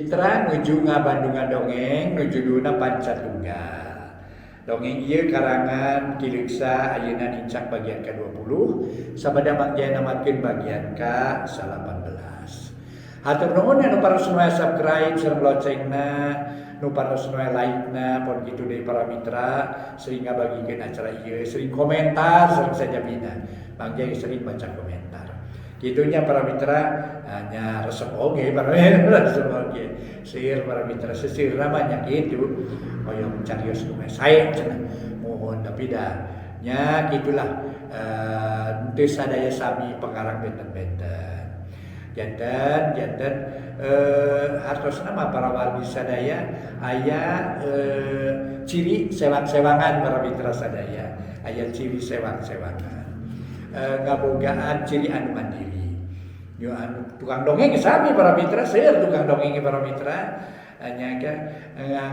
Mitra nuju ngabandungan dongeng nuju duna Pancatunggal. Dongeng ieu karangan Kileksa ayeuna nincak bagian ke-20 sabada manggian namakeun bagian ke-18. Hatur nuhun anu parosnoe subscribe sareng loncengna, nu parosnoe like-na pon kitu deui para mitra sehingga bagikeun acara ieu, sering komentar sareng sajabina. Mangga sering baca komentar. Kitunya para mitra hanya resep oge para resep oge. Sir para mitra sesir namanya kitu. Hoyong carios nu sae cenah. Mohon tapi dah nya gitulah teu sadaya sami pengarang benten-benten. Janten hartosna mah para wargi sadaya aya ciri sewang-sewangan para mitra sadaya. Aya ciri sewang-sewangan. Ngabogaan ciri anu mandiri. Yo anu tukang dongeng sami para mitra, seueur tukang dongeng para mitra nya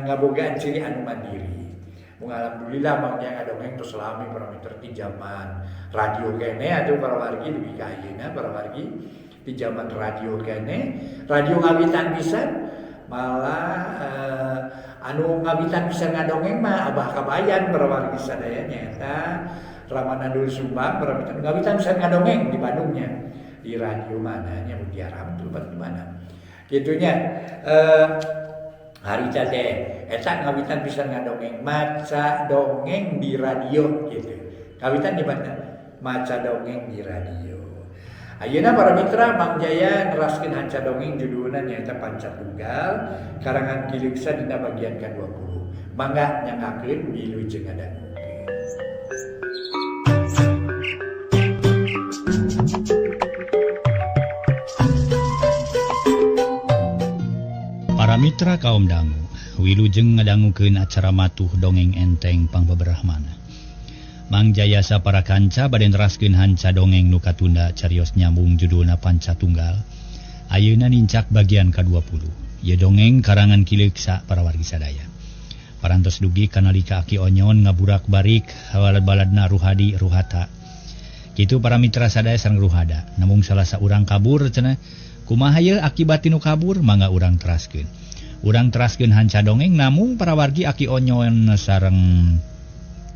ngabogaan ciri anu mandiri. Mung alhamdulillah mangnya ngadongeng terus lami para mitra di zaman radio kene atuh para wargi dugi ka ayeuna para wargi di zaman radio kene, radio ngawitan pisan malah anu ngawitan pisan ngadongeng mah Abah Kabayan para wargi sadaya nyaeta Ramanadul Sumbang para mitra ngawitan pisan ngadongeng di Bandungnya. Di radio mananya Mutiara betul di mana. Gitunya hari teh eta ngawitan pisan ngadongeng maca dongeng di radio gitu. Kawitan di mana? Maca dongeng di radio. Ayeuna para mitra Mang Jaya neraskeun hanca dongeng judulna nyaeta Pancatunggal karangan Kileksa dina bagian ke-20. Mangga nyangakeun wilujeng ngadangukeun. Para mitra kaum dangu, wilujeng ngadangukeun acara matuh dongeng enteng pangbeberahmana. Mang Jaya sapara kanca bade neraskeun hanca dongeng nu katunda carios nyambung judulna Pancatunggal. Ayeuna nincak bagian ke-20. Ieu dongeng karangan Kileksa para wargi sadaya. Parantos dugi kanalika Aki Onyon ngaburak-barik balad-baladna Ruhadi Ruhata. Kitu para mitra sadaya sareng Ruhada, namung salah saurang kabur cenah. Kumaha ye akibat tinu kabur mangga urang teraskeun. Urang teraskeun hanca dongeng namung para wargi Aki Onyon sareng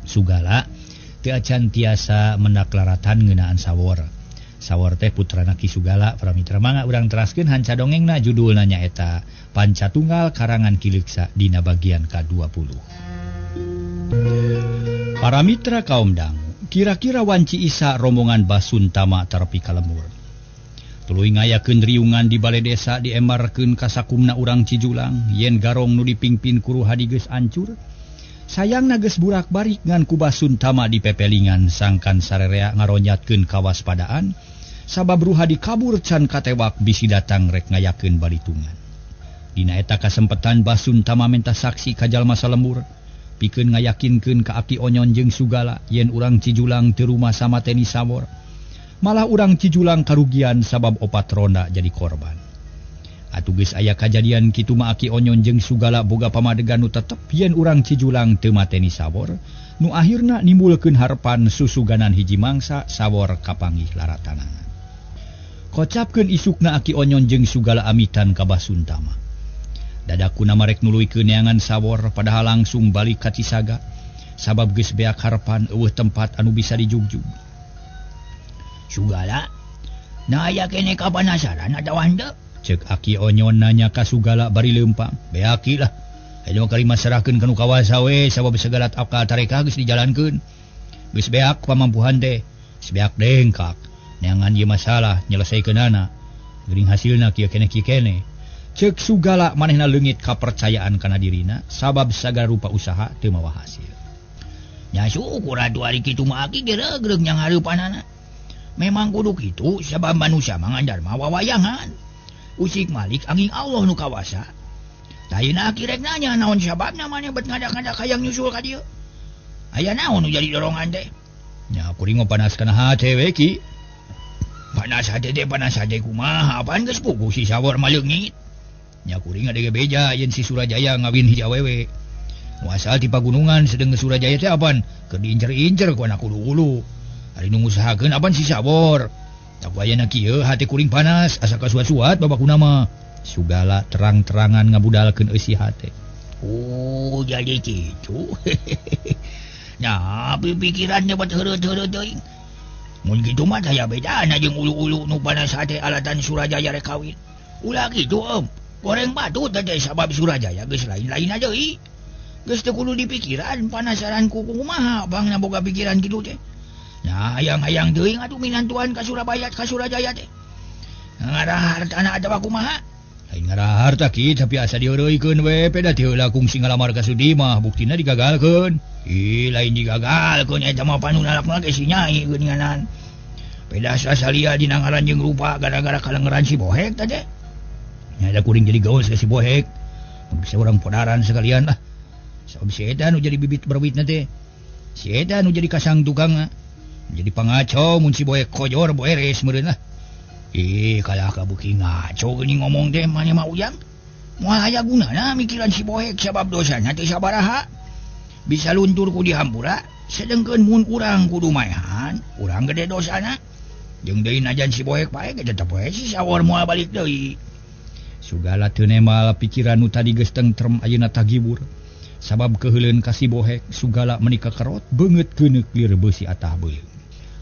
Sugala teu acan tiasa mendaklaratan ngeunaan Sawor. Sawor teh putrana Ki Sugala para mitra mangga urang teraskeun hanca dongengna judulna nyaeta Pancatunggal karangan Kileksa dina bagian ke-20. Para mitra kaum dangu, kira-kira wanci isa rombongan Basuntama terepi ka lemur. Tuluy ngayakeun riungan di balai desa diemarkeun ka sakumna urang Cijulang yen garong nu dipingpin ku Ruhadi geus ancur. Sayangna geus burak-barik ngan ku Basuntama dipepelingan sangkan sarerea ngaronyatkeun kawaspadaan sabab Ruhadi kabur can katewak bisi datang rek ngayakeun balitungan. Dina eta kasempetan Basuntama menta saksi ka jalma salembur pikeun ngayakinkeun ka Aki Onyon jeung Sugala yen urang Cijulang teu rumasa mateni Sawor. Malah urang Cijulang karugian sabab opat ronda jadi korban. Atuh geus aya kajadian kitu mah Aki Onyon jeung Sugala boga pamadegan nu tetep yen urang Cijulang teu mateni Sawor, nu akhirna nimbulkeun harepan susuganan hiji mangsa Sawor kapanggih laratanana. Kocapkeun isukna Aki Onyon jeung Sugala amitan ka Basuntama. Dadakuna marek nuluykeun neangan Sawor padahal langsung balik ka Cisaga sabab geus beak harepan eueuh tempat anu bisa dijugjug. Sugala, nah aya kene kapanasaran atawa henteu? Ceuk Aki Onyon nanya ka Sugala bari leumpang. Beaki lah. Aya kali masarahkeun ka nu kawasa we sabab segala akal tareka geus dijalankeun. Geus beak pamampuhan teh. Geus beak dengkak. Neangan ieu masalah nyelesaikeunana. Geuning hasilna kieu kene. Ceuk Sugala manehna leungit kapercayaan kana dirina sabab sagala rupa usaha teu mawa hasil. Nya syukur atuh ari kitu mah Aki geureuh nyang hareupanana. Memang kudu kitu sabab manusia mangandar mah wawayangan. Usik malik angin Allah nu kawasa. Tayina Aki rek nanya naon sababna maneh bet ngadak-ngadak hayang nyusul ka dieu. Aya naon nu jadi dorongan teh? Nya kuring panas kana hate we Ki. Panas hate kumaha apaan geus puguh si Sawor maleungit. Nya kuring adege beja yen si Surajaya ngawin hiji awewe. Nu asal ti pagunungan sedeng Surajaya teh apaan? Keur diincer-incer ku anak ulu-ulu. Ari nu ngusahakeun apaan si Sawor. Tak wayana kieu hate kuring panas asa kasuat-suat babakuna mah. Sugala terang-terangan ngabudalkeun eusi hate. Oh, jadi gitu. Nah, pikirannya buat heureut-heureut teuing. Mun kitu mah saya bedana jeung ulu-ulu nu panas hate alatan Surajaya rek kawin. Ulah kitu, goreng batu teh sabab Surajaya geus lain-lain aja deui. Geus teu kudu dipikiran panasaran ku kumaha bangna boga pikiran kitu teh. Nah, hayang-hayang teuing atuh minantuan ka Surajaya teh. Ngarahar tanah atawa kumaha? Lain ngarahar tah ki tapi asa dieureuykeun we peda teu heula kungsi ngalamar ka Sudi mah buktina digagalkeun. Ih, lain digagalkeun eta mah panunalakna ge si Nyai geuninganan. Peda sasalia dina ngaran jeung rupa gara-gara kalengeran si Bohek teh. Nya ada kuring jadi gaul si Bohek. Bisa urang podaran sekalian lah. Sabab si eta nu jadi bibit berbitna teh. Si eta nu jadi kasang tukang jadi pangaco mun si Bohek kojor beres meureun lah. Kalah kabuki ngaco geuning ngomong teh mane mah ujang. Moal aya gunana mikiran si Bohek sabab dosana teh sabaraha. Bisa luntur ku dihampura, sedengkeun mun urang kudu maehan, urang gede dosana. Jeung deui najan si Bohek pae ge tetep we si sawor moal balik deui. Sugala teu nemal pikiran nu tadi geus tentrem ayeuna tagibur. Sabab keheuleun ka si Bohek sugala menika kerot beungeut keuneuk lir beusi atah beuleung.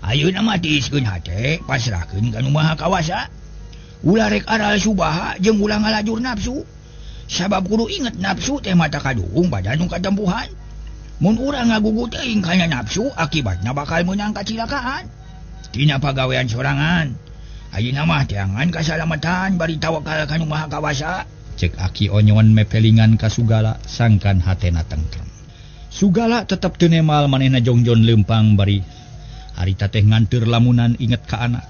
Ayeuna mah tiiskeun hate, pasrahkeun ka nu maha kawasa. Ulah rek aral subaha jeung ulah ngalajur nafsu. Sabab kudu inget nafsu teh mata kadung badan nu katempuhan. Mun urang ngagugu teuing kana nafsu akibatna bakal meunang kacilakaan. Tina pagawean sorangan. Ayeuna mah teangan kasalamatan bari tawakal ka nu maha kawasa. Cek Aki Onyon mepelingan ka Sugala sangkan hatena tentrem. Sugala tetep teu nemal manehna jongjon leumpang bari harita teh nganteur lamunan inget ka anak.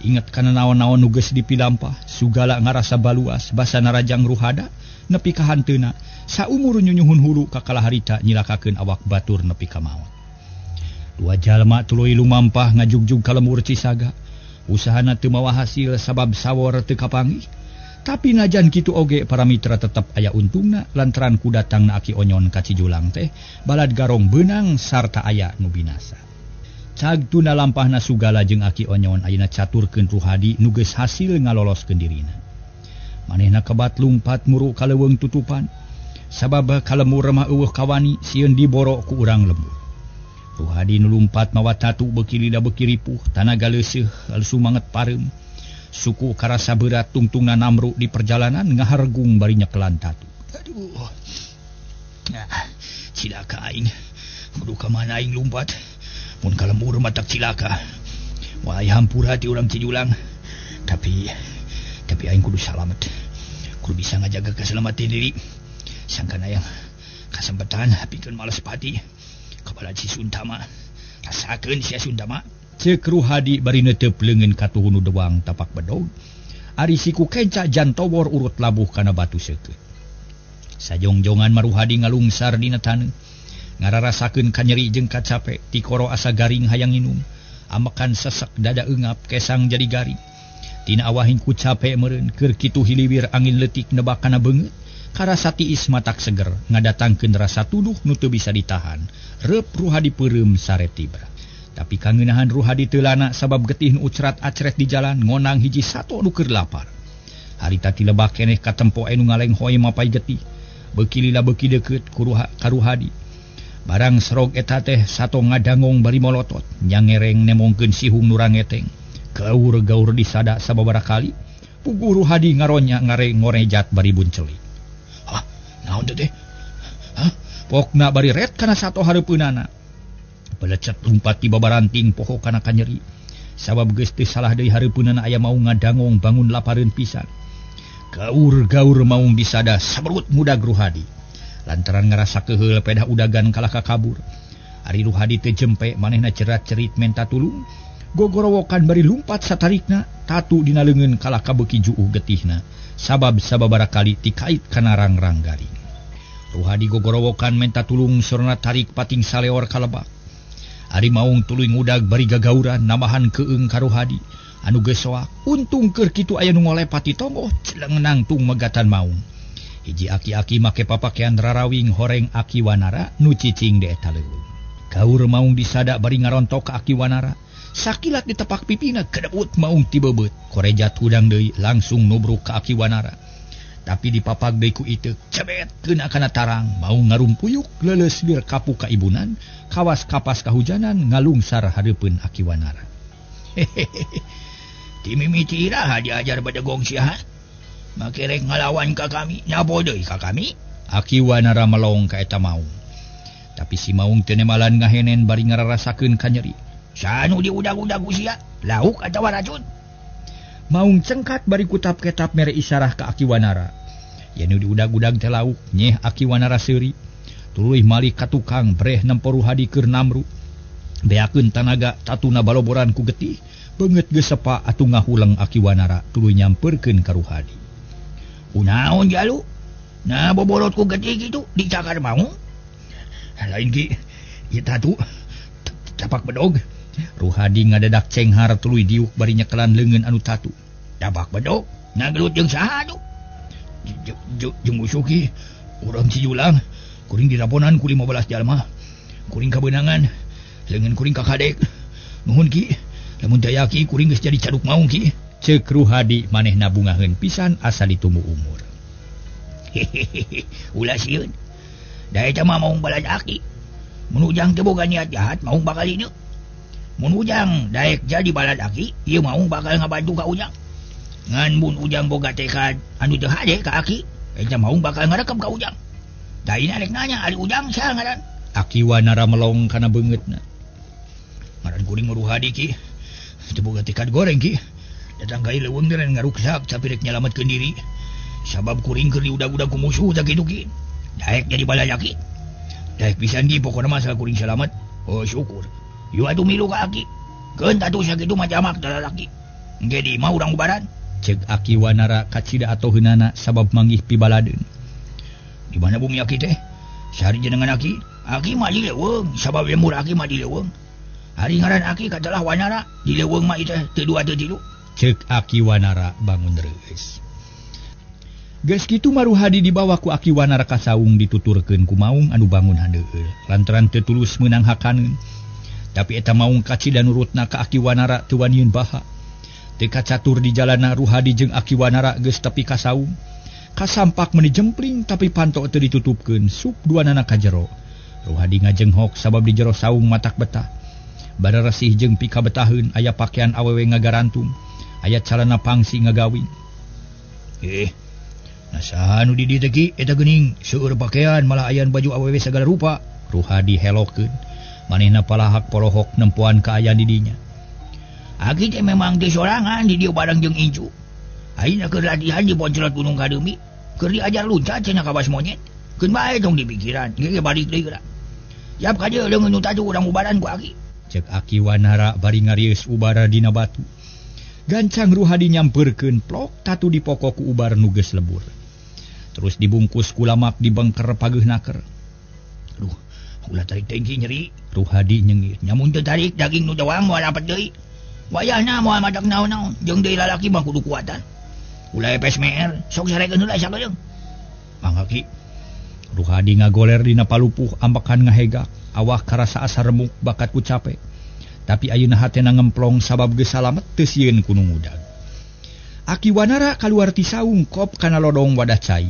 Inget kana naon-naon nu geus dipilampah. Sugala ngarasa baluas basana Rajang Ruhada nepi ka hanteuna. Saumur nyunyuhun hulu kakala harita nyilakakeun awak batur nepi ka maot. Dua jalma tuluy lumampah ngajugjug ka lembur Cisaga. Usahana teu mawa hasil sabab sawor teu kapanggih. Tapi najan kitu oge para mitra tetep aya untungna lantaran ku datangna Aki Onyon ka Cijulang teh balad garong beunang sarta aya nu binasa. Cagtuna lampahna Sugala jeung Aki Onyon ayeuna caturkeun Ruhadi nu geus hasil ngaloloskeun dirina. Manehna kebat lumpat muru ka leuweung tutupan. Sabab kalemur mah eueuh kawani sieun diboro ku urang lembur. Ruhadi nu lumpat mawa tatu beuki lidah beuki ripuh tanaga leuseuh alsu manget pareum. Suku karasa berat tungtungna Namru di perjalanan ngahargung bari nyekelan tatu. Aduh. Nah, cilaka aing. Kudu ka mana aing lumpat? Mun kalembur matak cilaka. Wahai hampura ti urang Cijulang. Tapi aing kudu salamet. Kudu bisa ngajaga keselamatan diri. Sangkan ayang kasempatan pikeun males pati. Kepala si Suntama. Rasakeun si Suntama. Cek Ruhadi bari neuteup leungeun katuhun nu doang tapak bedog. Ari siku kenca jantowor urut labuh kana batu seukeut. Sajongjongan Maruhadi ngalungsar dina taneuh. Ngararasakeun kanyeri jeung kacape ti koro asa garing hayang nginum. Amekan sesek dada eungap kesang jadi garing. Tina awahing ku cape meureun keur kitu hiliwir angin leutik nebak kana beungeut. Karasa tiis matak seger ngadatangkeun rasa tuduh nu teu bisa ditahan. Reup Ruhadi peureum sare tibra. Tapi kangeunahan Ruhadi teu lana sabab getih nu ucrat-acret di jalan ngonang hiji sato nu keur lapar. Harita ti lebah keneh katempo anu ngalenghoe mapai getih. Beuki lila beuki deukeut ka Ruhadi. Barang serog eta teh sato ngadangong bari molotot nyangereng nemongkeun sihung nu rangeteng. Gaur-gaur disada sababaraha kali. Puguh Ruhadi ngaronya ngareng ngorejat bari buncelik. Hah, naon teh? Hah, pokna bari ret kana sato hareupeunana. Pelecet lumpat ti babaranting poho kana kanyeri. Sabab geus teu salah deui hareupeunana aya maung ngadangong bangun lapareun pisan. Gaur-gaur maung disada saberut mudag Ruhadi. Lantaran ngarasa keheul pedah udagan kalah kakabur. Ari Ruhadi teu jempe manehna cerat-cerit menta tulung. Gogorowokan bari lumpat satarikna tatu dina leungeun kalah kabeuki juuh getihna. Sabab sababaraha kali ti kait kana rangrang garing. Ruhadi gogorowokan menta tulung sorna tarik pating saleor ka lebak. Ari maung tuluy ngudag bari gagauran namahan keung ka Ruhadi anu geus soak. Untung keur kitu aya nu ngolepati tonggoh celeng nangtung megatan maung. Hiji aki-aki make papakean rarawing horeng Aki Wanara nu cicing di eta leuweung. Gaur maung disada bari ngarontok ka Aki Wanara. Sakilat ditepak pipina kedebut maung ti bebeut. Korejat hudang deui langsung nubruk ka Aki Wanara. Tapi dipapag deui ku iteu cebet kena kana tarang mau ngarumpuyuk leuleus lir kapu ka ibunan kawas kapas kahujanan ngalungsar hareupeun Akiwanara. Ti mimiti iraha diajar badegong sia. Make rek ngalawan ka kami, nyapo deui ka kami? Akiwanara melong ka eta Maung. Tapi si Maung teu nemalan ngahenen bari ngararasakeun ka nyeri. Sanu diudag-udag ku sia? Lauk atawa racun? Maung cengkat bari kutap ketap mere isarah ka Akiwanara. Yanu diudag-udag teh lauk nyeh Akiwanara seuri. Tuluy malih ka tukang breh nempo Ruhadi keur namru. Beakeun tanaga tatuna baloboran ku getih. Beungeut geus sepa atuh ngahuleng Akiwanara tuluy nyampeurkeun ka Ruhadi. Kunaon jalu? Nah bobolot ku getih kitu dicakar Maung? Lain ki ieu tatu tapak bedog. Ruhadi ngadadak cenghar tuluy diuk bari nyekelan leungeun anu tatu. Tapak bedog? Ngagelut jeung saha atuh? Jeung usuki urang Cijulang kuring diraponan ku 15 jalma. Kuring kabeunangan leungeun kuring ka kadek. Nuhun ki, lamun daya ki kuring geus jadi caduk Maung ki. Ceuk Ruhadi manehna bungaheun pisan asa ditumbu umur. Ulah sieun. Da eta mah Maung balad aki. Mun ujang teu boga niat jahat, Maung bakal ieu. Mun ujang daek jadi balad aki, ieu Maung bakal ngabantu ka ujang. Ngan mun ujang boga tekad anu teu hade ka aki, eta Maung bakal ngarekep ka ujang. Daina rek nanya ari ujang saha ngaran? Akiwanara melong kana beungeutna. Ngaran kuring Ruhadi ki. Teu boga tekad goreng ki. Datang ka ieu leuweung teh ngaruksak tapi rek nyalametkeun diri. Sabab kuring keur diudag-udag ku musuh tah kitu ki. Daek jadi balad aki. Daek pisan ki pokona mah asal kuring salamet. Oh syukur. Yu atuh milu ka aki. Keun tatu sakitu mah jamak da lalaki. Engke di mah urang ubaran. Cek Akiwanara kacida atoheunana sabab manggih pibaladeun. Di mana bumi aki teh? Sari jenengan aki? Aki mah di leuweung, sabab lemur aki mah di leuweung. Hari ngaran aki katalah Wanara, di leuweung mah teh teu dua teu tilu. Cek Akiwanara bangun reus. Geus kitu Maruhadi dibawa ku Akiwanara ka saung dituturkeun ku Maung anu bangun handeueul. Lantaran teu tulus meunang hakaneun. Tapi eta Maung kacida nurutna ka Akiwanara teu waniun baha. Teu kacatur di jalanna Ruhadi jeung Akiwanara geus tepi ka saung. Kasampak meuni jempling tapi panto teu ditutupkeun sup duanana ka jero. Ruhadi ngajenghok sabab di jero saung matak betah. Bada resih jeung pika betaheun aya pakean awewe ngagarantung. Aya calana pangsi ngagawing. Nasaha anu di dieu teh ki eta geuning seueur pakaian malah aya baju awewe sagala rupa. Ruhadi helokeun. Manehna palahak polohok nempuan kaayaan di dinya. Aki teh memang teu sorangan di dieu bareng jeung Incu. Ayeuna keur latihan di Poncrot Gunung Kademi, keur diajar luncat cenah ka bas monyet. Keun bae tong di pikiran, ge balik deui geura. Yap ka dieu leungeun nu tatu urang ubaran ku Aki. Cek Akiwanara bari ngarius ubara dina batu. Gancang Ruhadi nyampeurkeun plok tatu di pokok ku ubar nu geus lebur. Terus dibungkus ku lamak di bengker pageuhnaker. Aduh, ulah tarik tengki nyeri. Ruhadi nyengir. Nyamun teu tarik daging nu doang moal apet deui. Wayahna moal madak naon-naon, jeung deui lalaki mah kudu kuatan. Ulah epes meer, sok sarekeun heula sakedeung. Mangga ki. Ruhadi ngagoler dina palupuh ambekan ngahegak, awah karasa asa remuk bakat ku capek. Tapi ayeuna hatena ngemplong sabab geus salamet teu sieun ku nu ngudag. Akiwanara kaluar ti saung kop kana lodong wadah cai.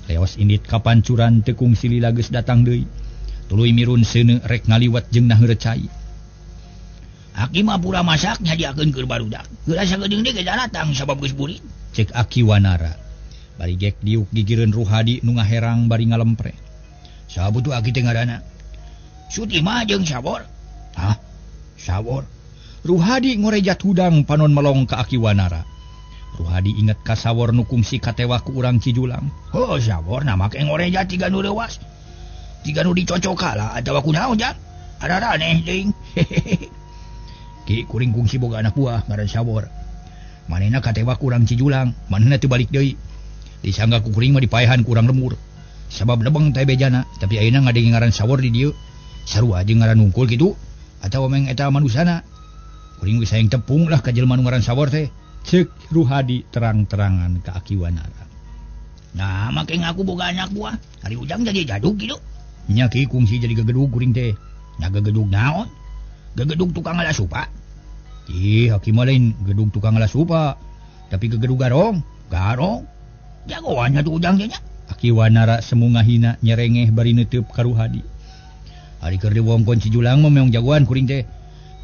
Leos indit kapancuran teu kungsi lila geus datang deui. Tuluy mirun seuneu rek ngaliwat jeung naheureuh cai. Aki mah pura masak nyadiakeun keur barudak. Geura sagedeung deui geus datang sabab geus burit. Cek Akiwanara. Bari gek diuk gigireun Ruhadi nu ngaherang bari ngalempre. Saha butuh aki teh ngaranna? Sutimah jeung Sabor. Hah? Sabor. Ruhadi ngorejat hudang panon melong ka Akiwanara. Ruhadi inget ka Sabor nu kungsi katewa ku urang Cijulang. Oh, Sabor na make ngorejat tiga nu leuwas. Tiga nu dicocok kala atawa kunaon jak? Arara aneh ting. Ki kuring kungsi boga anak buah ngaran Sabor. Manehna katewa ku urang Cijulang, manehna teu balik deui. Disangga ku kuring mah dipaehan ku urang lemur. Sabab lebeng teh bejana, tapi ayeuna ngadenge ngaran Sabor di dieu. Sarua jeung ngaran nungkul kitu. Atawa meng eta manusana. Kuring geus hayang tepung lah ka jelema nu ngaran Sabor teh. Cek Ruhadi terang-terangan ka Akiwanara. Nah, make ngaku boga anak buah. Hari ujang jadi jaduk kitu. Nya ki kungsi jadi gegedug kuring teh. Nya gegedug naon? Gegedug tukang alasupa. Ih, haki mah lain gedug tukang alasupa. Tapi gegedug garong. Garong. jagoannya tuh ujang nya. Aki Wanara semu ngahina nyerengeh bari neuteub ka Ruhadi. Ari keur diwongkon Cijulang mah meong jagoan kuring teh.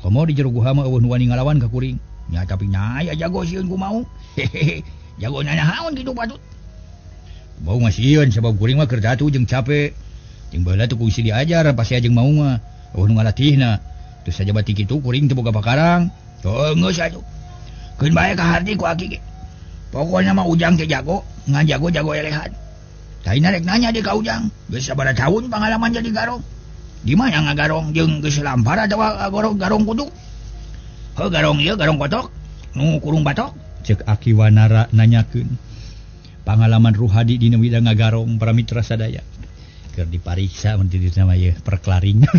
Komo di jero guha mah eueuh nu wani ngalawan ka kuring. Nya tapi nya aya jago sieun ku mau. Hehehe. Jagonya nahaun kitu patut. Bau ngasieun sabab kuring mah keur datu jeung capek. Jeung baheula teu kusi diajar pasti ajeng mau mah. Eueuh nu ngalatihna. Terus saja bati kitu kuring teu boga pakarang. Geus atuh. Keun bae ka harti ku aki ge. Pokoknya mah ujang teh jago, ngan jago elehan. Taina rek nanya di ka ujang, geus sabaraha tahun pengalaman jadi garong. Di mana ngagarong jeung geus lampar atawa garong kudu? Heuh garong ieu garong kotok, nu kurung batok. Cek Aki Wanara nanyakeun. Pengalaman Ruhadi dina widang ngagarong para mitra sadaya. Keur dipariksa mun ti dieu mah perklaring.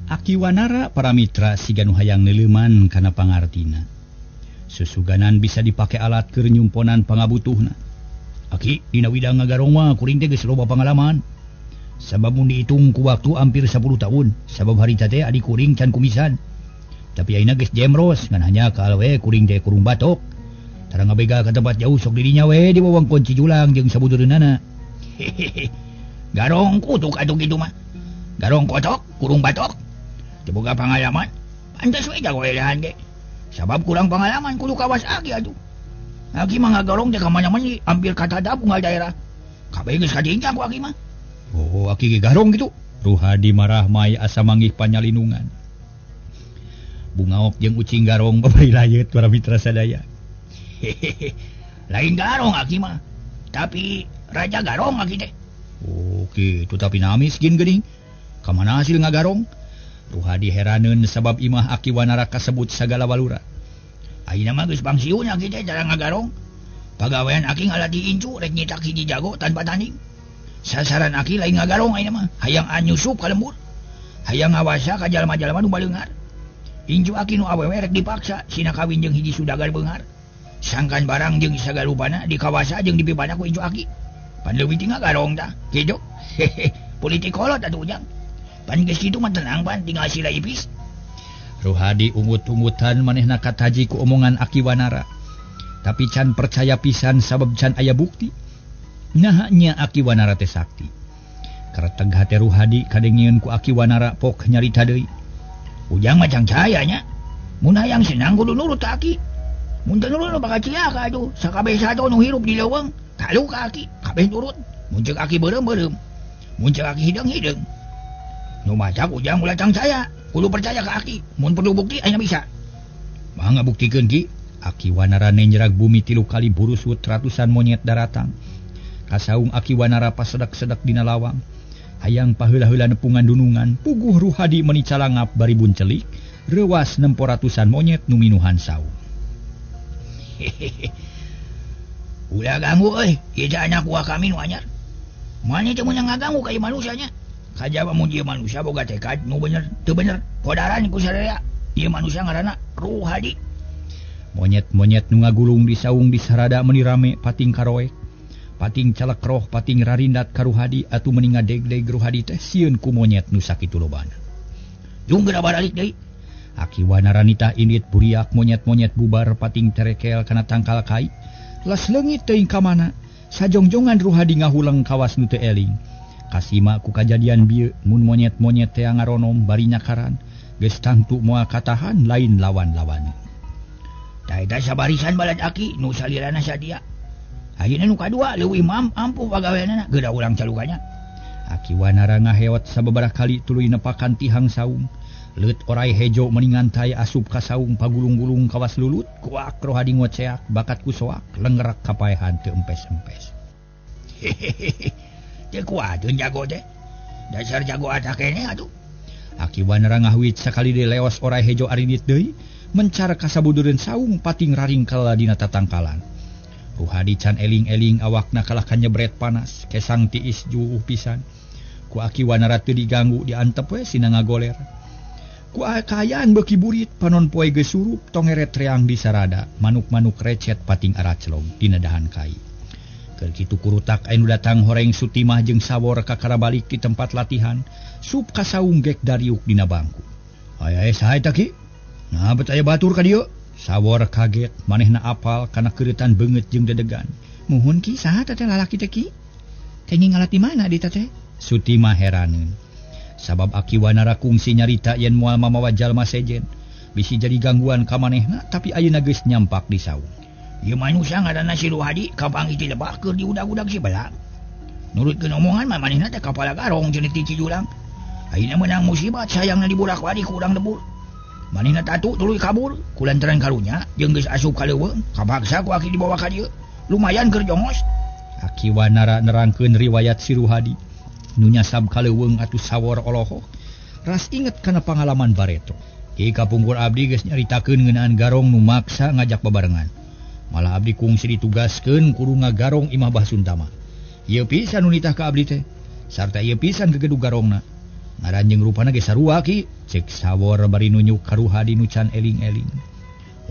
Aki Wanara para mitra siga nu hayang neuleuman kana pangartina. Susuganan bisa dipake alat keur nyumponan pangabutuhna. Aki, dina widang ngagarong mah kuring teh geus loba pangalaman. Sabab mun dihitung ku waktu hampir 10 tahun, sabab harita teh adik kuring can kumisan. Tapi ayeuna geus jemros ngan hanya kaal we kuring teh kurung batok. Tara ngabega ka tempat jauh sok dirinya we di wewengkon Cijulang jeung sabudureunana. Hehehe. Garong kutuk atuh kitu mah. Garong kotok, kurung batok. Teu boga pangalaman. Pantes we jago elehan ge. Sabab kurang pengalaman kudu kawas aki atuh. Aki mah ngagarong teh ka mana-mana hampir katadap unggal daerah. Kabeh geus kadincang ku aki mah. Oh, aki ge garong gitu. Ruhadi marah mai asa manggih panyalinungan. Bungaok jeung ucing garong babari layeut para mitra sadaya. Hehehe. Lain garong aki mah. Tapi raja garong aki teh. Oke, itu tapi nami segin geuning. Ka mana hasil ngagarong? Ruhadi heraneun sabab imah Aki Wanara kasebut sagala walura. Ayeuna mah geus pangsiun aki teh cara ngagarong. Pagawean aki ngalati incu rek nyitak hiji jago tanpa tanding. Sasaran aki lain ngagarong ayeuna mah, hayang anyusup ka lembur. Hayang ngawasa ka jalma-jalma nu baleungar. Incu aki nu awewe rek dipaksa sina kawin jeung hiji sudagar beungar. Sangkan barang jeung sagalupana dikawasa jeung dipibana ku incu aki. Pan leuwih ti ngagarong tah. Kitu. Hehe. Politik kolot atuh ujang. Pan geus kitu mah tenang pan tinggal sila ipis. Ruhadi umut-umutan manehna kataji ku omongan Aki Wanara. Tapi can percaya pisan sabab can aya bukti. Nah nya Aki Wanara teh sakti. Kareteg hate Ruhadi kadengieun ku Aki Wanara pok nyarita deui. Ujang macang cahaya nya. Mun hayang senang kudu nurut ka aki. Mun teu nurut bakal ciaka atuh. Sakabeh sato nu hirup di leuweung, kalu ka aki, kabeh nurut. Mun ceuk aki beureum-beureum. Mun ceuk aki hideung-hideung. Nu macak ujang ulah cang saya, kudu percaya ke aki. Mun perlu bukti ayeuna bisa. Mangga buktikeun ki. Aki Wanara nenjerag bumi 3 kali burusut ratusan monyet daratang. Kasaung Aki Wanara pasedak-sedak dina lawang. Hayang paheula-heula nepungan dunungan, puguh Ruhadi meuni calangap bari buncelik, reuwas nempo ratusan monyet nu minuhan saung. Hehehe. Ulah ganggu euy, ieu anak buah kami nu anyar. Mane teu meunang ngaganggu ka ieu manusia nya. Kajaba mun ieu manusia boga tekad nu bener teu bener kodaran ku sadaya. Ieu manusia ngaranna Ruhadi. Monyet-monyet nu ngagulung di saung di sarada meuni rame pating karoek. Pating calekroh pating rarindat ka Ruhadi atuh meuni ngadeg-deg Ruhadi teh sieun ku monyet nu sakitu lobana. Jung geura balik deui. Aki Wanara nitah indit buriak monyet-monyet bubar pating terekel kana tangkal kai. Las leungit teuing ka mana? Sajongjongan Ruhadi ngahuleng kawas nu teu eling. Kasima ku kajadian bieu mun monyet-monyet teh ngaronom bari nyakaran geus tangtu moal katahan lain lawan-lawan. Da eta sabarisan balad aki nu salirana sadia. Ayeuna nu kadua leuwih ampuh pagaweanana geura ulang calukanya. Aki Wanara ngahewat sababaraha kali tuluy nepakan tihang saung. Leut orai hejo meningan tay asup ka saung pagulung-gulung kawas lulut kuak Ruhadi ngoceak bakat ku soak lenggerak kapaehan teu empes-empes. Hehehe. Teu kuateun jago teh. Dasar jago atak keneh atuh. Aki Wanara ngahwit sakali deui leos orai hejo arinit deui mencar ka sabudureun saung pating raringkel dina tatangkalan. Ruhadi can eling-eling awakna kalah kanyebret panas kesang tiis juuh pisan. Ku Aki Wanara teu diganggu diantep we sina ngagoler. Ku kaayaan beuki burit panon poe geus surup tongeret reang di sarada manuk-manuk recet pating araclog dina dahan kai. Keur kitu kurutak anu datang horeng Sutimah jeung Sawor ka karabalik di tempat latihan sup ka saung gek dariuk dina bangku. Aya saha eta ki? Nah bet aya batur ka dieu? Sawor kaget manehna apal kana keuretan beungeut jeung dedegan. Muhun ki saha teteh lalaki teh ki? Kenging ngalat di mana di teteh? Sutima heraneun. Sabab Aki Wanara kungsi nyarita yen moal mamawa jalma sejen. Bisi jadi gangguan ka manehna tapi ayeuna geus nyampak di saung. Ieu manusia ngaranna si Ruhadi kapang iti lebah keur di udag-udag si Belang. Nurutkeun omongan mah manehna teh kapala garong jeung ti Cijulang. Ayeuna menang musibat sayangna dibolak-balik ku urang debur. Manehna tatu tuluy kabur kulantaran karunya jeung geus asup ka leuweung kapaksa ku Aki dibawa ka dieu. Lumayan keur jongos. Aki Wanara nerangkeun riwayat si Ruhadi. Nu nyasab ka leuweung atuh Sawor olohok. Ras inget kana pangalaman Bareto. Ki kapungkur abdi geus nyaritakeun ngeunaan garong nu maksa ngajak babarengan. Malah abdi kungsi ditugaskeun kudu ngagarong Imah Basuntama. Ieu pisan nu nitah ka abdi teh. Sarta ieu pisan gegedug garongna. Ngaranjeung rupana ge sarua ki, cek Sawor bari nunjuk ka Ruhadi nu can eling-eling.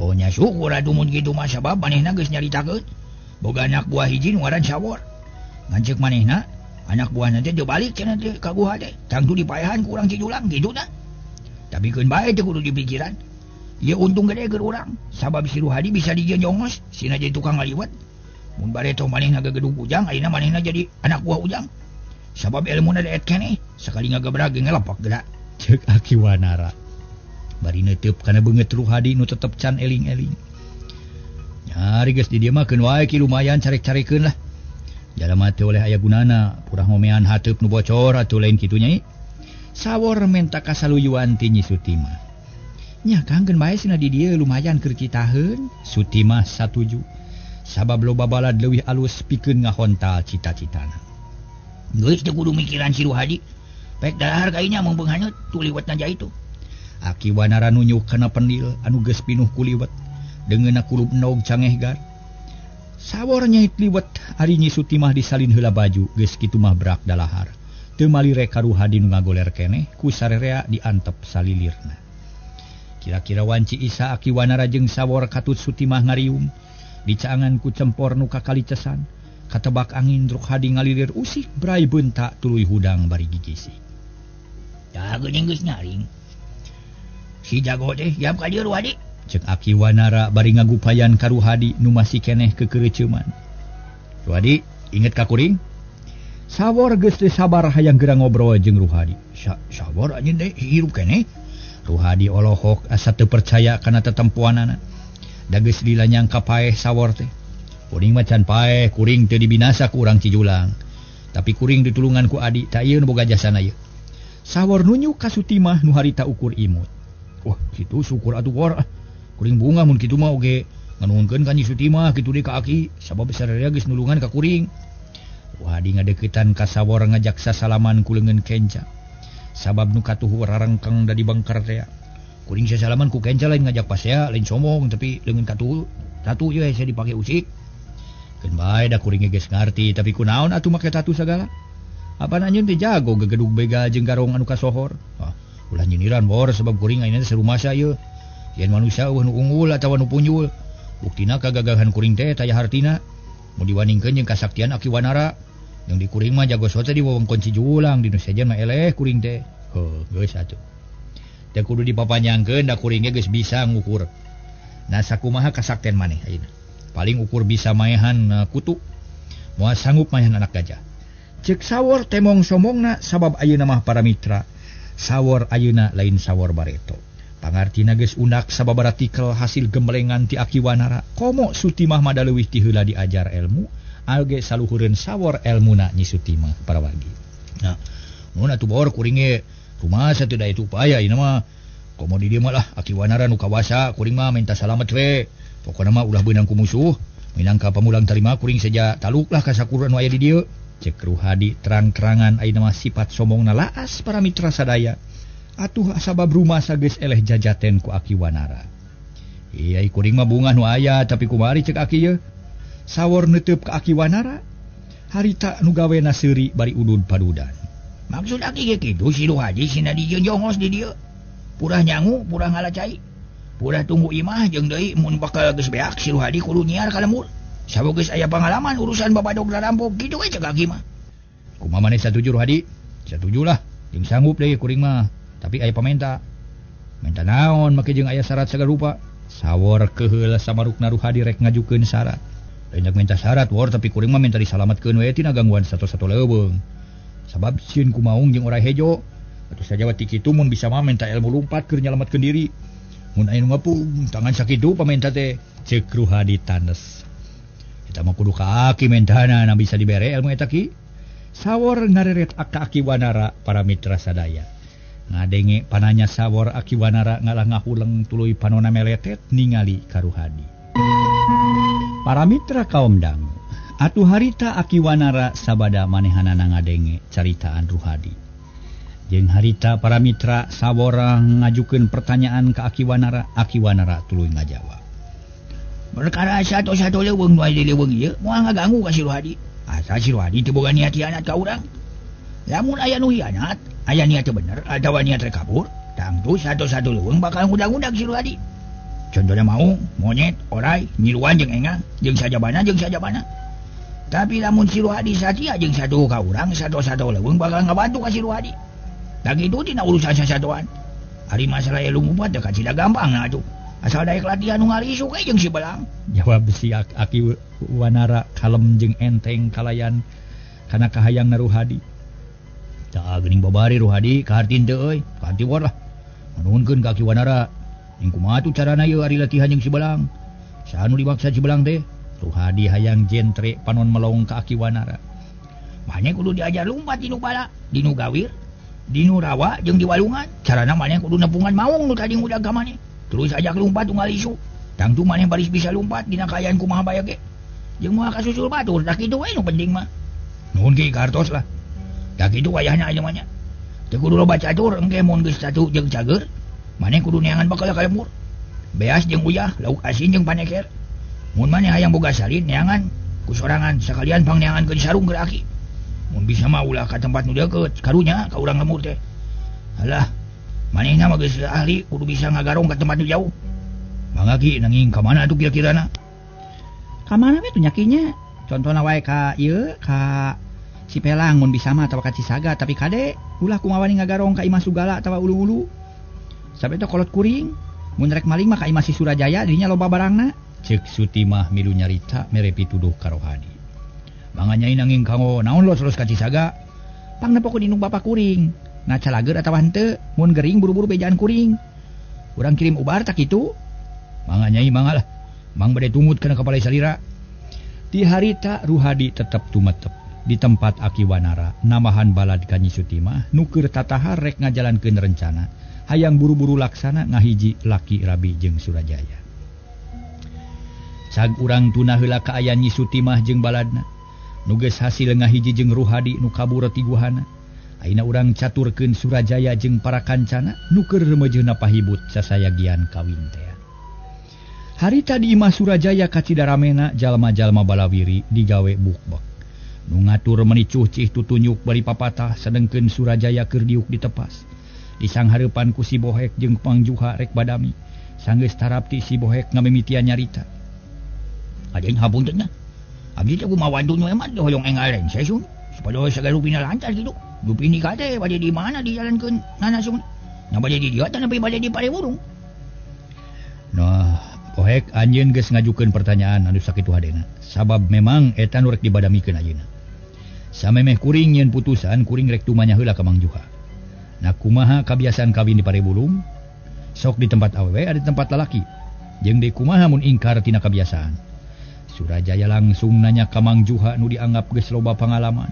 Oh nya syukur atuh mun kitu mah sabab manehna geus nyaritakeun. Boga anak buah hiji nu ngaran Sawor. Ngancek manehna, anak buahna teh teu balik cenah teh ka guha teh. Tangtu dipaehan ku urang Cijulang kitu tah. Tapi keun bae teh kudu dipikiran. Ieu untung gede keur urang, sabab si Ruhadi bisa dijieun jongos, sina jadi tukang ngaliwat. Mun Bareto manehna gagedug Ujang, ayeuna manehna jadi anak buah Ujang. Sabab ilmuna daet keneh, sakali ngagebrag ge ngelepak geura. Ceuk Aki Wanara. Bari neuteup kana beungeut Ruhadi nu tetep can eling-eling. Nyari geus di dieu mah keun wae ki lumayan carek-carekeun lah. Jalma teh oleh aya gunana, purah ngomean hateup nu bocor atuh lain kitu nya. Sawor menta kasaluyuan ti Nyi Sutima. Nya Kang geun bae cenah di dieu lumayan keur citaheun. Sutima satuju. Sabab loba balad leuwih alus pikeun ngahontal cita-citana. Geus teu kudu mikiran si Ruhadi. Pek dahar kainya mung beunghanyut tu liwatna jaitu. Aki Wanara nunjuk kana pendil anu geus pinuh ku liwet. Deungeunna kulup nog cangehgar. Sawor nyait liwet ari Nyi Sutimah disalin heula baju geus kitu mah brak dalahar. Teu malire ka Ruhadi nu ngagoler keneh ku sarerea diantep salilirna. Kira-kira wanci Isa Aki Wanara jeung Sawor katut Sutimah ngariung. Dicaangan ku cempor nu kakalicesan. Katebak angin Ruhadi ngalilir usik brai beunta tuluy hudang bari gigisi. Tah geuning geus nyaring. Si jago teh yap ka dieu Ruhadi. Cek Aki Wanara bari ngagupayan ka Ruhadi nu masih keneh kekeureuceuman. Ruhadi, inget ka kuring? Sawor geus teu sabar hayang geura ngobrol jeung Ruhadi. Sawor anjeun teh hirup keneh. Ruhadi olohok asa teu percaya kana tetempuanana. Da geus dilanyang ka paeh Sawor teh. Kuring macan paeh, kuring teu dibinasa ku urang Cijulang. Tapi kuring ditulungan ku adi, ta ieu nu boga jasana ieu. Sawor nunjuk ka Sutimah nu harita ukur imut. Wah, kitu syukur atuh Wor. Kuring bunga mun kitu mah oge nganuhunkeun ka Nyi Sutimah kitu deui ka Aki, sabab sarerea geus nulungan ka kuring. Ruhadi ngadeuketan ka Sawor ngajak sasalaman ku leungeun kenca. Sabab nu katuh rarengkeng da di bangkar teh. Kuring sasalaman ku kenca lain ngajak pasea, lain sombong tapi leungeun katuh tatu ieu hese dipake usik. Keun bae da kuring geus ngarti tapi kunaon atuh make tatu sagala? Apana anjeun teh jago gegedug bega jeung garong anu kasohor. Ulah nyindiran Wor sabab kuring ayeuna teh sarumasa ieu. Yen manusia eueuh nu unggul atawa nu punjul. Buktina kagagahan kuring teh taya hartina. Mun diwaningkeun jeung kasaktian Aki Wanara, yang di kuring mah jago sote di wewengkon Cijulang, di nu sejen mah eleh kuring teh. Heuh, geus atuh. Teh kudu dipapanyangkeun da kuring geus bisa ngukur. Nah sakumaha kasaktian maneh ayeuna? Paling ukur bisa maehan kutu. Moal sanggup maehan anak gajah. Cek Sawor temong somongna sabab ayeuna mah para mitra. Sawor ayeuna lain Sawor Bareto. Pangartina geus undak sababaraha artikel hasil gembelengan ti Aki Wanara. Komo Sutimah mah da leuwih ti heula diajar ilmu, alge saluhureun Sawor elmuna Nyi Sutimah para wargi. Nah, mun atuh Bor kuring ge rumaha teu da itu upaya ieu mah. Komo di dieu mah lah Aki Wanara nu kawasa kuring mah minta salamet we. Pokona mah ulah beunang ku musuh, minangka pamulang tarima kuring saja taluk lah ka sakuruan nu aya di dieu. Cek Ruhadi terang-terangan ayeuna mah sifat sombongna laas para mitra sadaya. Atuh sabab rumasa geus eleh jajaten ku Aki Wanara. Iya kuring mah bungah nu aya tapi kumari cek Aki ye. Sawor neuteub ka Aki Wanara. Harita nu gawena seuri bari udud padudan. Maksud Aki ge kitu si Ruhadi sina dijieun jongos di dieu. Purah nyangu, purah ngalacai. Purah tunggu imah jeung deui mun bakal geus beak si Ruhadi kudu nyiar ka lembur. Sabab geus aya pangalaman urusan babadog rampok kitu we cek Aki mah. Kumaha maneh satuju Ruhadi? Satujulah, jeung sanggup deui kuring mah. Tapi aya pamenta. Menta naon make jeung aya syarat sagala rupa. Sawor keheula samarukna Ruhadi rek ngajukeun syarat. Rendak minta syarat war tapi kuring mah minta disalamatkeun we tina gangguan satu-satu leuweung. Sabab sieun kumaung jeung urai hejo. Atuh saja wati kitu mun bisa mah minta ilmu lumpat keur nyalametkeun diri. Mun aya nu ngapung tangan sakitu pamenta teh ceuk Ruhadi tanes. Eta mah kudu ka Aki mentana na bisa dibere ilmu eta ki. Sawor ngareret ka Aki Wanara para mitra sadaya. Ngadenge pananya sawor Aki Wanara ngalah ngahuleng tuluy panonna meletet ningali ka Ruhadi. Para mitra kaum dangu, atuh harita Aki Wanara sabada manehanana ngadenge caritaan Ruhadi. Jeung harita para mitra sawor ngajukeun pertanyaan ka Aki Wanara tuluy ngajawab. Perkara satu-satu leuweung nu aya di leuweung ieu moal ngaganggu ka si Ruhadi. Asa si Ruhadi teu boga niat hianat ka urang. Lamun aya nu hianat, aya niat teu bener atawa niat rek kabur, tangtu satu-satu leuweung bakal ngudag-ngudag si Ruhadi. Contohna mau monyet, orai, nyiluan jeung engang, jeung sajabana. Tapi lamun si Ruhadi satia jeung satu ka urang, satu-satu leuweung bakal ngabantu ka si Ruhadi. Da kitu tina urusan sasatuan. Ari masalah ilmu mah teu kacida gampang na atuh. Asal daek latihan nu ngarisu we jeung si belang. Jawab si Aki Wanara kalem jeung enteng kalayan kana kahayangna Ruhadi. Da geuning babari Ruhadi kahartin teu euy, kaharti war lah. Nuhunkeun ka Aki Wanara, ning kumaha atuh carana ieu ari latihan jeung si belang. Saanu dibaksa si belang teh? Ruhadi hayang jentre panon melong ka Aki Wanara. Mane kudu diajar lumpat dinu bala, dinu gawir, dinu rawa jeung di walungan. Carana mane kudu nepungan maung nu tadi ngudag ka mane. Terus ajak lumpat tunggal isu. Tangtu mane baris bisa lumpat dina kaayaan kumaha bae ge. Jeung moal kasusul batur, da kitu we nu penting mah. Nuhun ki kartos lah. Da kitu wayahna aya mah nya. Teu kudu loba catur engke mun geus satu jeung cager, mane kudu neangan bakal ka lemur. Beas jeung uyah, lauk asin jeung paneker. Mun mane hayang boga salin neangan ku sorangan sakalian pangneangankeun sarung keur Aki. Mun bisa mah ulah ka tempat nu deukeut, karunya ka urang lemur teh. Alah, manehna mah geus ahli kudu bisa ngagarong ka tempat nu jauh. Mangga Ki nanging ka mana atuh kira-kirana? Ka mana we tuh nyakinya? Contohna wae ka ieu ka Cipelang mun bisa mah atawa ka Cisaga, tapi kade ulah kumaha wani ngagarong ka Imah Sugala atawa ulu-ulu. Sabe teh kolot kuring, mun rek maling mah ka Imah si Surajaya dinya loba barangna. Ceuk Sutimah milu nyarita mere pituduh ka Rohadi. Mangga nyai nanging kanggo naon los ka Cisaga? Pangna pokok dinung bapak kuring. Na calager atawa henteu, mun gering buru-buru bejaan kuring. Urang kirim ubar tak kitu? Mangga nyai mangga lah. Mang bade tumut kana kapalai salira. Di harita Ruhadi tetep tumetep di tempat Aki Wanara namahan balad ka Nyi Sutimah nu keur tatahar rek ngajalankeun rencana hayang buru-buru laksana ngahiji laki Rabi jeung Surajaya. Cag urang tuna heula ka aya Nyi Sutimah jeung baladna nu geus hasil ngahiji jeung Ruhadi nu kabur tiguhana. Ayeuna urang caturkeun Surajaya jeung para kancana nu keur remejeuna pahibut sasayagian kawin teh. Harita di Imah Surajaya kacidaramena jalma-jalma balawiri digawe bukbek. Nu ngatur menicuh cih tutunyuk bari papatah sedengkeun Surajaya keur diuk ditepas. Disang hareupan ku si Bohek jeung Pangjuha rek badami. Sanggeus tarapti si Bohek ngamimitian nyarita. Aden hapuntenna. Abdi teh kumaha wantu nu emat hoyong engal reng sesun. Supaya sagarupina lancar kitu. Dupini kate bade di mana dijalankeun nanasun. Nya bade di dieu teh nepi bade di Pareburung. Nah, Bohek anjeun geus ngajukeun pertanyaan anu sakitu hadena. Sabab memang eta nu rek dibadamikeun ayeuna. Samemeh kuring nyeun putusan kuring rek tumanya heula ka Mang Juha. Nah kumaha kabiasaan kawin di Parebulung? Sok di tempat awewe ada tempat lalaki. Jeung deui kumaha mun ingkar tina kabiasaan. Surajaya langsung nanya ka Mang Juha nu dianggap geus loba pangalaman.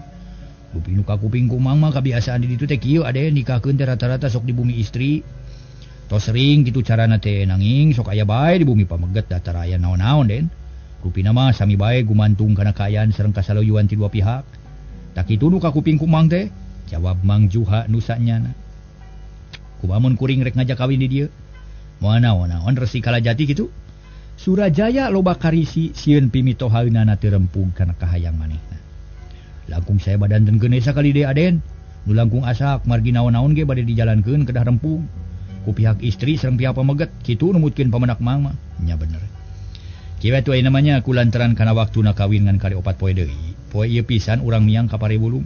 Dupi nu ka kuping kumang mah kabiasaan di ditu teh kieu ade nikahkeun teh rata-rata sok di bumi istri. Tos sering kitu carana teh nanging sok aya bae di bumi pameget datar aya naon-naon den. Rupina mah sami bae gumantung kana kaayaan sareng kasaluyuan ti dua pihak. Tak kitu nu ka kuping kumang teh, jawab Mang Juha nu sanyana. Kumaha mun kuring rek ngajak kawin di dieu? Moal naon-naon resi kalajati kitu? Surajaya loba karisi sieun pimitohaeunana teu rempung kana kahayang manehna. Langkung saya badantenkeun esa kali deui aden. Nu langkung asak margi naon-naon ge bade dijalankeun kedah rempung. Ku pihak istri sareng pihak pameget kitu numutkeun pamendak mang mah. Nya bener. Kieu atuh aya namanya kulantaran kana waktuna kawin ngan kali 4 poe deui. Poe ieu pisan urang miang ka Parebulung.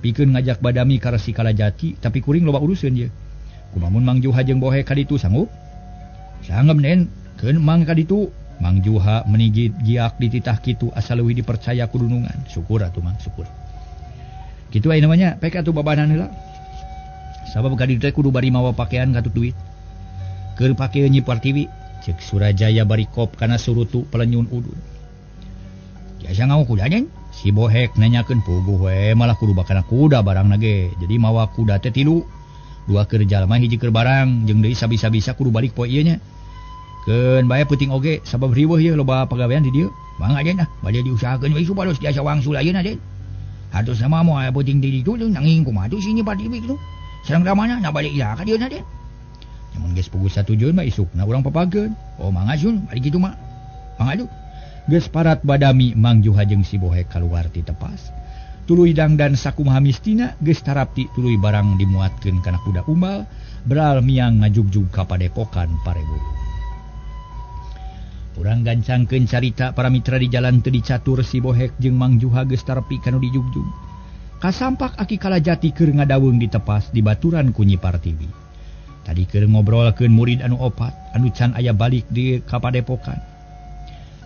Pikeun ngajak badami ka resi kalajati tapi kuring loba uruseun ieu. Kumaha mun Mang Juha jeung Bohe ka ditu sanggup? Sanggem den, Keun mangka ditu Mang Juha menigit giak di titah kitu asal leuwih dipercaya ku dunungan. Syukur atuh Mang, syukur. Kitu aya namanya pek atuh babanan heula. Sabab ka ditu teh kudu bari mawa pakaian katut duit. Keur pake nyipar TV cek Surajaya bari kop kana surutu pelenyun udun. Biasa ngau kuda den. Si Bohek nanyakeun puguh we malah kudu bakana kuda barang ge. Jadi mawa kuda teh 3. 2 keur jalma hiji keur barang jeung deui sabisa-bisa kudu balik poe ieu nya. Keun bae penting oge sabab riweuh ieu loba pagawean di dieu. Mangga den bade diusahakeun we supados tiasa wangsul ayeuna den. Hatus sama moal penting di ditu nanging kumaha tuh si nyipar TV kitu. Sareng ramana na balik ilah ka dieuna den. Mun geus puguh satujuan mah isukna urang papageun. Oh mangga sun bari kitu mah. Mangga atuh. Geus parat badami Mang Juha jeung si Bohek kaluar ti tepas. Tuluy dangdan sakumaha mistina geus tarapti tuluy barang dimuatkeun kana kuda umbal beral miang ngajugjug ka padepokan Parebu. Urang gancangkeun carita para mitra di jalan teu dicatur si Bohek jeung Mang Juha geus tarepi kanu dijugjug. Kasampak Aki Kalajati keur ngadaweung di tepas di baturan ku nyipar TV. Tadi keur ngobrolkeun murid anu 4 anu can aya balik di ka padepokan.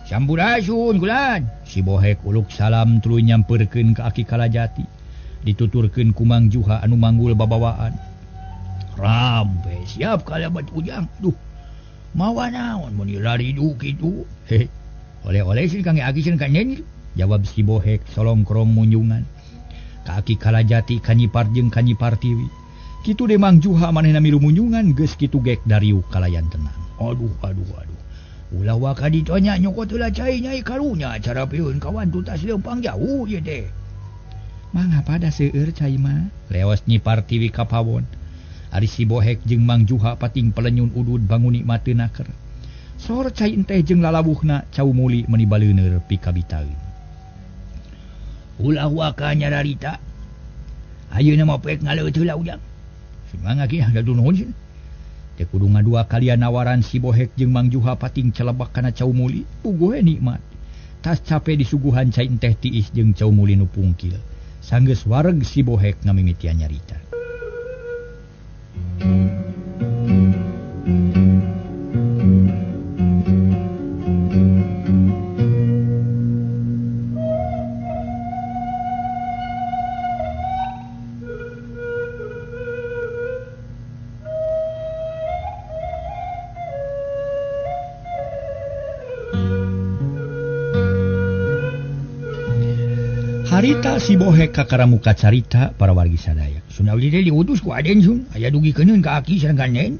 Sampurasun kulan. Si Bohek uluk salam tuluy nyampeurkeun ka Aki Kalajati. Dituturkeun ku Mang Juha anu manggul babawaan. Rampe siap kalabat ujang. Duh. Mawa naon mun raridu kitu. Oleh-oleh sih Kang Aki sieun kanyen. Jawab si Bohek solongkrong munjungan. Ka Aki Kalajati kanyipar jeung kanyipar TV. Kitu de Mang Juha manehna milu munjungan geus kitu gek dariuk kalayan tenang. Aduh. Ulah waka ditonya nyokot heula cai nyai karunya cara pieun kawan tutas leumpang jauh ieu teh. Mangga pada seueur cai mah. Leos nyipar TV ka pawon. Ari si Bohek jeung Mang Juha pating pelenyun udud bangun nikmateun. Sor cai enteh jeung lalabuhna cau muli meuni baleuneur pikabitaeun. Ulah waka nyararita. Ayeuna mah pek ngaleut heula ujang. Simangga kieu da nuhun sih. Teh kudu ngadua kalian nawaran si Bohek jeung Mang Juha pating celebak kana cau muli. Puguh nikmat. Tas cape disuguhan cai enteh tiis jeung cau muli nu pungkil. Sanggeus wareg si Bohek ngamimitian nyarita. Harita si Bohek kakaramuka carita para wargi sadaya. Sun abdi teh diutus ku aden sun, aya dugikeun ka Aki sareng kanen.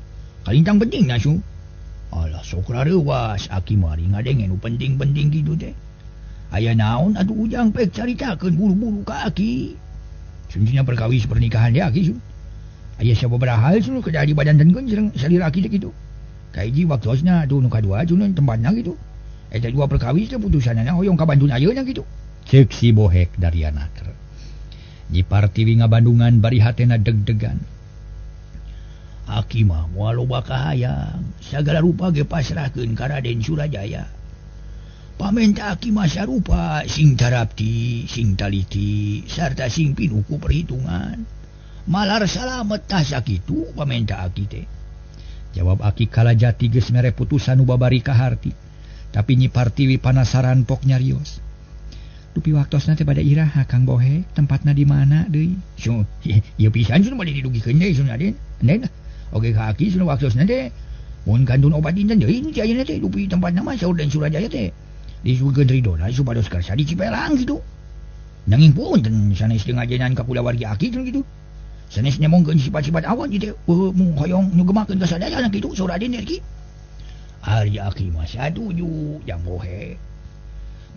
Kalintang penting na sun. Alah sok rareuwas Aki mari ngadengen nu penting-penting kitu teh. Aya naon atuh ujang pek caritakeun buru-buru ka Aki. Sun dina perkawis pernikahan dia Aki sun. Aya sababaraha hal sun kejadi badantenkeun sareng salira Aki teh kitu. Kahiji waktosna atuh nu kadua sun tempatna kitu. Eta dua perkawis teh putusanna hoyong ka Bandung ayeuna kitu. Cek si Bohek dari anaker. Nyipar TV ngabandungan bari hatena deg-degan. Aki mah moal loba kahayang. Sagala rupa ge pasrahkeun ka Raden Surajaya. Pamenta Aki mah sarupa sing tarapti, sing taliti, sarta sing pinuku perhitungan. Malar salamet tah sakitu pamenta Aki teh. Jawab Aki Kalajati geus mere putusan nu babari ka harti. Tapi nyipar TV panasaran pok nyarios. Dupi waktosna teh pada iraha Kang Bohek, tempatna di mana deui? So, ieu pisan sun bade didugikeun deui sun aden. Nen. Oge ka Aki sun waktosna teh mun kandun obat dinten deui nu ayeuna teh dupi tempatna mah saur dan Surajaya teh. Disugukeun ridona supados karsa di Cipelang kitu. Nanging punten sanes teu ngajenan ka kula wargi Aki sun kitu. Sanes nyamongkeun sifat-sifat awan ieu teh mung hoyong nyugemakeun ka sadaya kitu saur aden ki. Ari Aki mah satuju jang Bohek.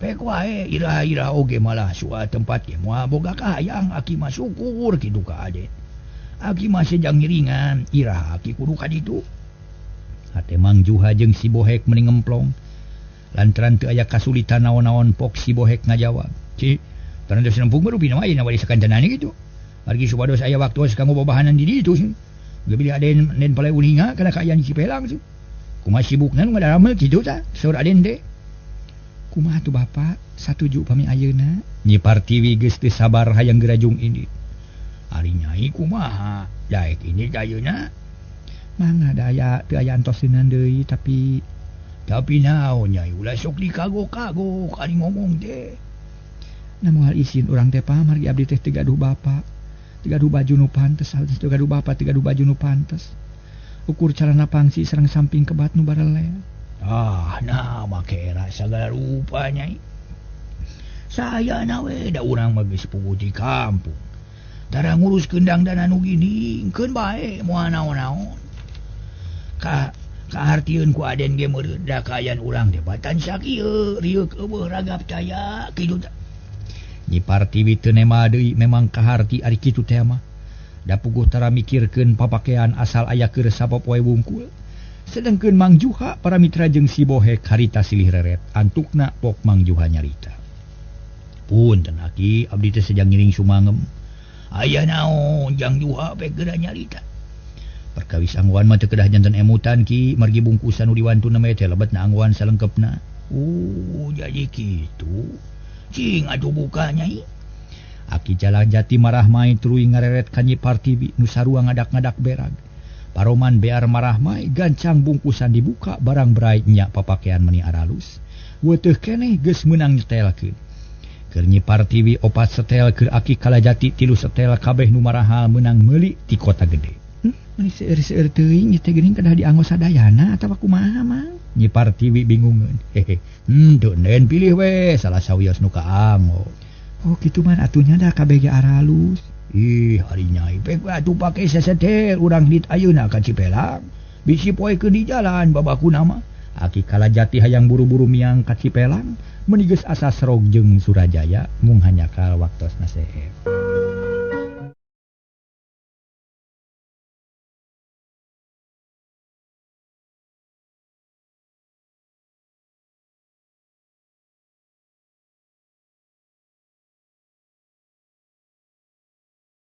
Pek wae ira-ira oge malah sua tempat ge moal boga kahayang Aki mah syukur kitu ka aden. Aki mah sejang ngiringan ira Aki kudu ka ditu. Hate Mang Juha jeung si Bohek meni ngemplong. Lantaran teu aya kasulitan naon-naon pok si Bohek ngajawab. Ci, tarantos nempung rupi na wae na bari sakantenana kitu. Margi supados aya waktos kanggo babahanan di ditu. Geus aden nen pale ulinga kana kaayaan di Cipelang. Kumaha sibukna nu ngadaramel kitu tah saur aden teh. Kumaha tuh Bapak, satuju pami ayeuna. Nyipar TV geus teu sabar hayang gerajung ini. Ari nyai kumaha? Daek ini ayeuna. Mangga daya teu aya antoseunan deui tapi Tapi naon nyai ulah sok dikago-kago kali ngomong teh. Namun hal isin orang teh pamargi abdi teh teu gaduh bapa. Teu gaduh baju nu pantes, halus teu gaduh bapa, teu gaduh baju nu pantes. Ukur calana pangsi sareng samping kebat nu barele. Nah make era sagala rupa nyai. Saya nawe da urang mah geus puguh di kampung. Tara ngurus kendang dana nu gini, engkeun bae moal naon-naon. Kahartieun ku Aden ge meureud da kaayaan urang teh batan sakieu, rieuk eueuh ragap caya kitu teh. Nyi Partiwi teu nema deui memang kaharti ari kitu teh mah. Da puguh tara mikirkeun papakean asal aya keur sapopoe wungkul. Sedengkeun Mang Juha para mitra jeung si Bohek harita silih reret antukna pok Mang Juha nyarita. Punten aki abdi teh sejang ngiring sumangem. Aya naon Jang Juha pe geura nyarita. Perkawis angguan mah teu kedah janten emutan ki margi bungkusan nu diwantuna mah teh lebetna angguan salengkepna. Jadi kitu. Cing atuh buka nyai. Aki Jalang Jati marah mai tuluy ngareret ka Nyi Partiwi nu sarua ngadak-ngadak berag. Paroman bear marah mai gancang bungkusan dibuka barang berai nya papakean meni aralus. Weuteuh keneh geus meunang nyetelkeun. Keur Nyi Partiwi opat setel keur Aki Kalajati 3 setel kabeh nu marahal meunang meuli ti kota gede. Mani seueur-seueur teuing ieu teh geuning kedah dianggo sadayana atawa kumaha Mang? Nyi Partiwi bingungeun. Henteu nen pilih we salah sawios nu kaanggo. Oh kitu man atunya da kabeh ge aralus. Ih hari nyai pe atuh pake sesetel urang dit ayeuna ka Cipelang. Bisi poekeun di jalan babakuna mah. Aki Kalajati hayang buru-buru miang ka Cipelang meuni geus asa serog jeung Surajaya mung hanya kal waktosna seep.